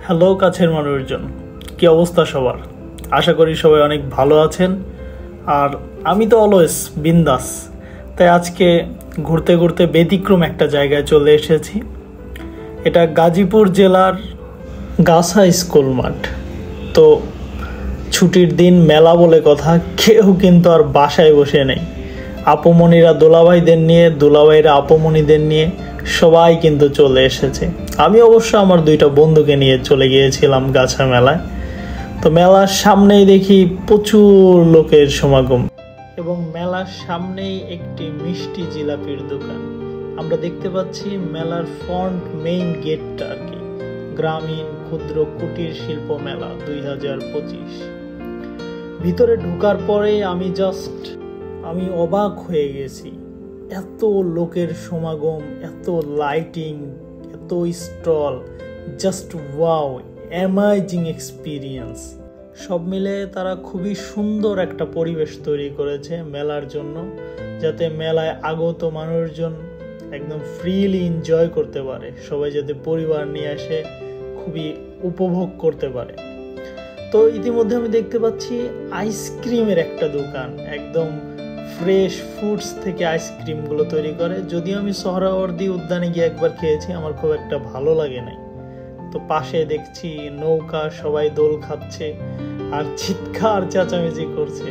Hello কাছের মানুষজন, কি অবস্থা সবার? আশা করি সবাই অনেক ভালো আছেন। আর আমি তো অলওয়েজ বিন্দাস। তাই আজকে ঘুরতে ঘুরতে ব্যতিক্রম একটা জায়গায় চলে এসেছি। এটা গাজীপুর জেলার গাছা স্কুল মাঠ। তো ছুটির দিন, মেলা বলে কথা, কেউ কিন্তু আর বাসায় বসে নেই। আপুমনিরা দুলাভাইদের নিয়ে, দুলাভাইরা আপুমনিদের নিয়ে সবাই কিন্তু চলে এসেছে। আমি অবশ্য আমার দুইটা বন্ধুকে নিয়ে চলে গিয়েছিলাম গাছা মেলায়। তো মেলার সামনেই দেখি প্রচুর লোকের সমাগম, এবং মেলার সামনেই একটি মিষ্টি জিলাপির দোকান। আমরা দেখতে পাচ্ছি মেলার ফ্রন্ট মেইন গেটটা আর কি, গ্রামীণ ক্ষুদ্র কুটির শিল্প মেলা 2025। ভিতরে ঢোকার পরে আমি অবাক হয়ে গেছি। এত লোকের সমাগম, এত লাইটিং, এত stall, just wow, amazing experience. সব মিলে তারা খুবই সুন্দর একটা পরিবেশ তৈরি করেছে মেলার জন্য, যাতে মেলায় আগত মানুষজন একদম ফ্রিলি এনজয় করতে পারে। সবাই যাতে পরিবার নিয়ে এসে খুবই উপভোগ করতে পারে। তো ইতিমধ্যে আমি দেখতে পাচ্ছি আইসক্রিমের একটা দোকান, একদম ফ্রেশ ফুডস থেকে আইসক্রিমগুলো তৈরি করে। যদিও আমি সোহরাওয়ার্দী উদ্যানে গিয়ে একবার খেয়েছি, আমার খুব একটা ভালো লাগে নাই। তো পাশে দেখছি নৌকা, সবাই দোল খাচ্ছে আর চিৎকার চেঁচামেচি করছে।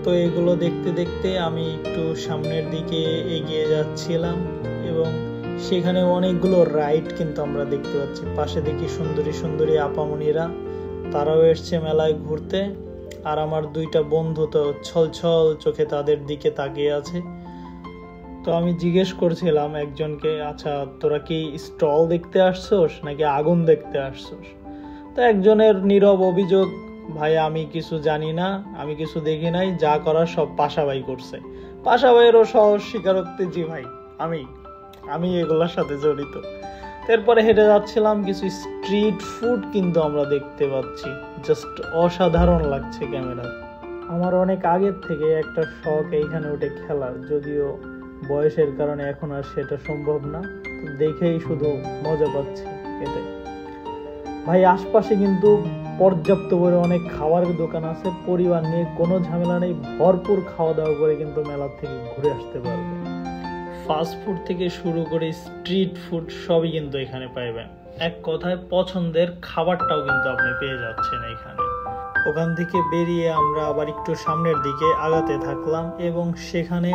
তো এগুলো দেখতে দেখতে আমি একটু সামনের দিকে এগিয়ে যাচ্ছিলাম, এবং সেখানে অনেকগুলো রাইড কিন্তু আমরা দেখতে পাচ্ছি। পাশে দেখি সুন্দরী সুন্দরী আপামনিরা, তারাও এসছে মেলায় ঘুরতে। আর আমার দুইটা বন্ধু তো ছলছল চোখে তাদের দিকে তাকিয়ে আছে। তো আমি জিজ্ঞেস করছিলাম একজনকে, আচ্ছা তোরা কি স্টল দেখতে আসছোস নাকি আগুন দেখতে আসছোস? তো একজনের নীরব অভিযোগ, ভাই আমি কিছু জানি না, আমি কিছু দেখি নাই, যা করার সব পাশা ভাই করছে। পাশা ভাইয়েরও সহজ স্বীকারোক্তি, জি ভাই আমি এগুলোর সাথে জড়িত। এরপরে হেঁটে যাচ্ছিলাম, কিছু স্ট্রিট ফুড কিন্তু আমরা দেখতে পাচ্ছি, জাস্ট অসাধারণ লাগছে ক্যামেরা। আমার অনেক আগের থেকে একটা শখ এইখানে উঠে খেলার, যদিও বয়সের কারণে এখন আর সেটা সম্ভব না। তো দেখেই শুধু মজা পাচ্ছি এটাই। ভাই আশপাশে কিন্তু পর্যাপ্ত করে অনেক খাবার দোকান আছে, পরিবার নিয়ে কোনো ঝামেলা নেই, ভরপুর খাওয়া দাওয়া করে কিন্তু মেলা থেকে ঘুরে আসতে পারবে। ফাস্ট ফুড থেকে শুরু করে স্ট্রিট ফুড সবই কিন্তু এখানে পাইবেন। এক কথায় পছন্দের খাবারটাও কিন্তু আপনি পেয়ে যাচ্ছেন এখানে। ওখান থেকে বেরিয়ে আমরা আবার একটু সামনের দিকে আগাতে থাকলাম, এবং সেখানে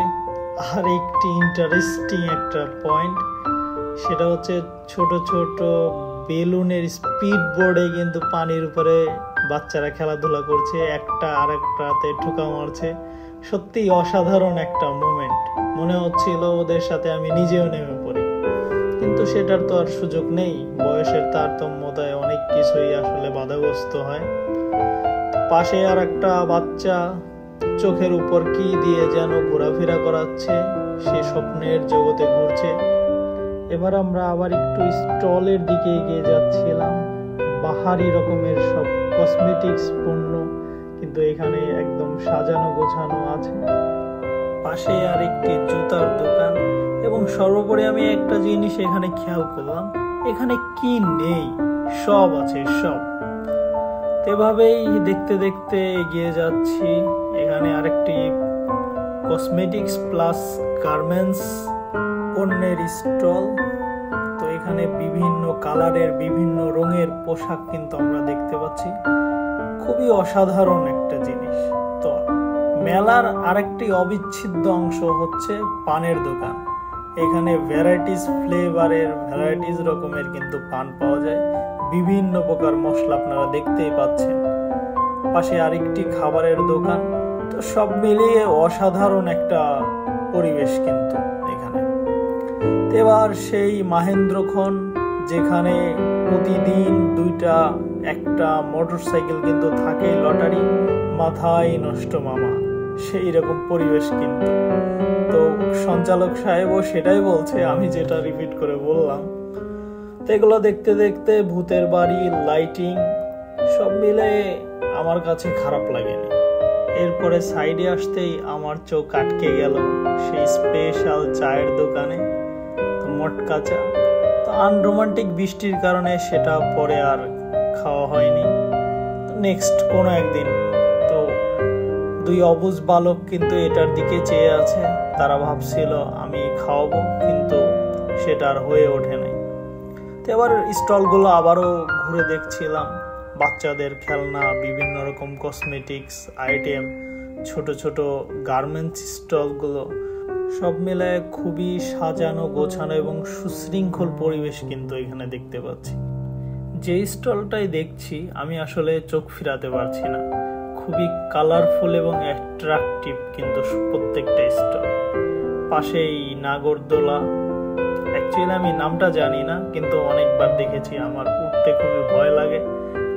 আর একটি ইন্টারেস্টিং একটা পয়েন্ট, সেটা হচ্ছে ছোট ছোট বেলুনের স্পিড বোর্ডে কিন্তু পানির উপরে বাচ্চারা খেলাধুলা করছে, একটা আরেকটাতে ঠোকা মারছে। সত্যি অসাধারণ একটা মোমেন্ট, মনে হচ্ছিল ওদের সাথে আমি নিজেও নেমে পড়ি, কিন্তু সেটার তো আর সুযোগ নেই। বয়সের তারতম্যতায় অনেক কিছুই আসলে বাধাগ্রস্ত হয়। পাশে আর একটা বাচ্চা চোখের উপর কি দিয়ে যেন ঘোরাফেরা করাচ্ছে, সে স্বপ্নের জগতে ঘুরছে। এবার আমরা আবার একটু স্টলের দিকে এগিয়ে যাচ্ছিলাম। বাহারি রকমের সব কসমেটিক্স পণ্য কিন্তু এখানে একদম সাজানো গোছানো আছে। পাশে আর একটি জুতার দোকান, এবং সর্বোপরি আমি একটা জিনিস এখানে খেয়াল করলাম, এখানে কি নেই সব আছে, সব। এভাবেই দেখতে দেখতে এগিয়ে যাচ্ছি। এখানে আরেকটি কসমেটিক্স প্লাস গার্মেন্টস পণ্যের স্টল। তো এখানে বিভিন্ন কালারের, বিভিন্ন রঙের পোশাক কিন্তু আমরা দেখতে পাচ্ছি, খুবই অসাধারণ একটা জিনিস। তো মেলার আরেকটি অবিচ্ছেদ্য অংশ হচ্ছে পানের দোকান। এখানে ভ্যারাইটিস ফ্লেভারের, ভ্যারাইটিস রকমের কিন্তু পান পাওয়া যায়, বিভিন্ন প্রকার মশলা আপনারা দেখতেই পাচ্ছেন। পাশে আরেকটি খাবারের দোকান। তো সব মিলিয়ে অসাধারণ একটা পরিবেশ কিন্তু এখানে। এবার সেই মাহেন্দ্রক্ষণ, যেখানে প্রতিদিন একটা মোটরসাইকেল কিন্তু থাকে লটারি, মাথায় নষ্ট মামা, সেই রকম পরিবেশ কিন্তু। তো সঞ্চালক সাহেবও সেটাই বলছে, আমি যেটা রিপিট করে বললাম। তো এগুলো দেখতে দেখতে ভূতের বাড়ি, লাইটিং সব মিলে আমার কাছে খারাপ লাগেনি। এরপরে সাইডে আসতেই আমার চোখ আটকে গেল সেই স্পেশাল চায়ের দোকানে, মটকা চা। তো আনরোমান্টিক বৃষ্টির কারণে সেটা পরে আর খাওয়া হয়নি। নেক্সট কোনো একদিন। তো দুই অবুঝ বালক কিন্তু এটার দিকে চেয়ে আছে, তারা ভাবছিল আমি খাওয়াবো, কিন্তু সেটা আর হয়ে ওঠে নাই। তো এবার স্টলগুলো আবারও ঘুরে দেখছিলাম, বাচ্চাদের খেলনা, বিভিন্ন রকম কসমেটিক্স আইটেম, ছোট ছোট গার্মেন্টস স্টলগুলো, সব মিলায় খুবই সাজানো গোছানো এবং সুশৃঙ্খল পরিবেশ কিন্তু এখানে দেখতে পাচ্ছি। যে স্টলটাই দেখছি আমি আসলে চোখ ফিরাতে পারছি না, খুবই কালারফুল এবং অ্যাট্রাকটিভ কিন্তু প্রত্যেকটা স্টল। পাশেই নাগরদোলা, অ্যাকচুয়ালি আমি নামটা জানি না, কিন্তু অনেকবার দেখেছি, আমার উঠতে খুবই ভয় লাগে।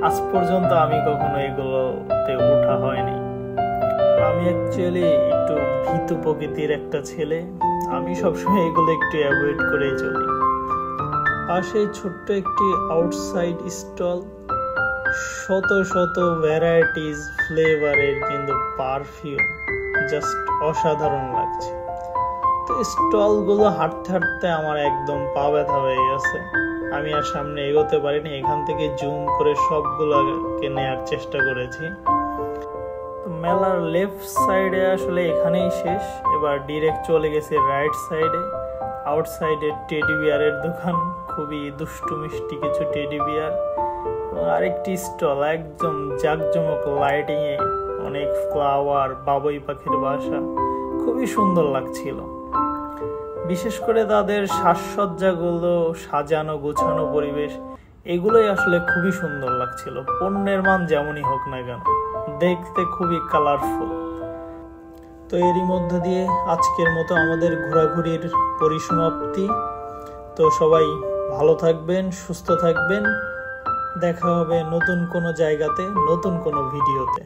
আজ পর্যন্ত আমি কখনো এগুলোতে ওঠা হয়নি। আমি অ্যাকচুয়ালি একটু ভীতু প্রকৃতির একটা ছেলে, আমি সবসময় এগুলো একটু অ্যাভয়েড করেই চলি। পাশে ছোট্ট একটি আউটসাইড স্টল, শত শত ভ্যারাইটিস ফ্লেভারের কিন্তু পারফিউম, জাস্ট অসাধারণ লাগছে। তো স্টলগুলো হাঁটতে হাঁটতে আমার একদম পা ব্যথা হয়ে গেছে, আমি আর সামনে এগোতে পারিনি। এখান থেকে জুম করে সবগুলোকে নেয়ার চেষ্টা করেছি। মেলার লেফট সাইডে আসলে এখানেই শেষ, এবার ডিরেক্ট চলে গেছে রাইট সাইডে। আউটসাইডে টেডি বিয়ারের দোকান, খুবই দুষ্টু মিষ্টি কিছু টেডি বিয়ার, এবং আরেকটি স্টল একদম জাঁকজমক লাইটিং এ, অনেক ফ্লাওয়ার, বাবুই পাখির বাসা, খুবই সুন্দর লাগছিল। বিশেষ করে তাদের সাজসজ্জাগুলো, সাজানো গোছানো পরিবেশ, এগুলোই আসলে খুবই সুন্দর লাগছিল। পণ্যের মান যেমনই হোক না কেন, দেখতে খুবই কালারফুল। তো এরই মধ্য দিয়ে আজকের মতো আমাদের ঘোরাঘুরির পরিসমাপ্তি। তো সবাই ভালো থাকবেন, সুস্থ থাকবেন, দেখা হবে নতুন কোনো জায়গাতে, নতুন কোনো ভিডিওতে।